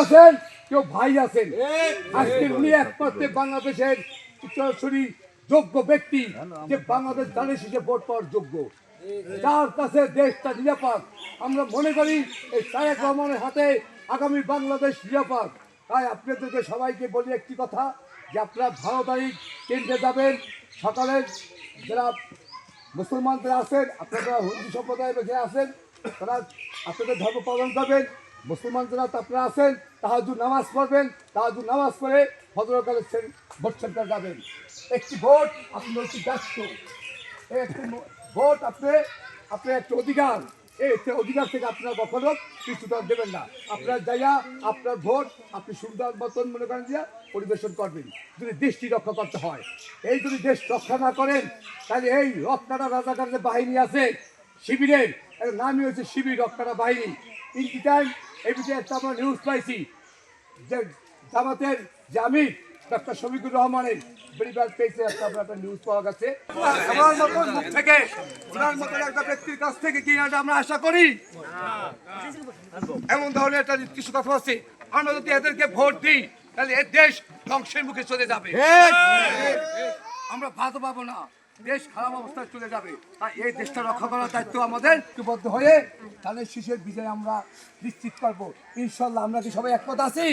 আছেন কেউ ভাই আছেন। আজকে উনি একমাত্র বাংলাদেশের উত্তরসূরি যোগ্য ব্যক্তি যে বাংলাদেশ জানিস যে ভোট পাওয়ার যোগ্য, যার কাছে দেশটা নিরাপদ। আমরা মনে করি এই তারেক রহমানের হাতে আগামী বাংলাদেশ নিরাপদ। তাই আপনাদেরকে সবাইকে বলি একটি কথা, যে আপনারা 12 তারিখ কেন্দ্রে যাবেন। সকালে যারা মুসলমান যারা আছেন, আপনারা হিন্দু সম্প্রদায়ের যে আছেন তারা আপনাদের ধর্ম পালন করবেন। মুসলমান যারা আপনারা আছেন তাহাজ্জুদ নামাজ পড়বেন, তাহাজ্জুদ নামাজ পড়ে ফজরকালে ভোট সেন্টার যাবেন। একটি ভোট আপনার একটি ব্যস্ত, একটি ভোট আপনার একটি অধিকার। এই অধিকার থেকে আপনারা কখনো কিছুটা দেবেন না। আপনার যাইয়া আপনার ভোট আপনি সুন্দর মতন মনে করেন যে পরিবেশন করবেন, যদি দেশটি রক্ষা করতে হয়। এই যদি দেশ রক্ষা না করেন তাহলে এই রক্ষাটা রাজাকারের বাহিনী আছে শিবিরের, এর নামই হচ্ছে শিবির রক্ষাটা বাহিনী। ইন টাইম এই বিষয়ে একটা আমরা নিউজ পাইছি যে জামাতের যে আমির ডক্টর শফিকুর রহমানের পরিবার পেয়েছে একটা নিউজ পাওয়া গেছে। আমার মতন মুখ থেকে ওনার মতন একটা ব্যক্তির কাছ থেকে কি আমরা আশা করি এমন ধরনের একটা কিছু কথা আছে। আমরা যদি এদেরকে ভোট দিই তাহলে এর দেশ ধ্বংসের মুখে চলে যাবে, আমরা ভাত পাবো না, দেশ খারাপ অবস্থায় চলে যাবে। তাই এই দেশটা রক্ষা করার দায়িত্ব আমাদের ঐক্যবদ্ধ হয়ে তাহলে শীষের বিজয় আমরা নিশ্চিত করবো ইনশাল্লাহ। আমরা কি সবাই একমত আছি?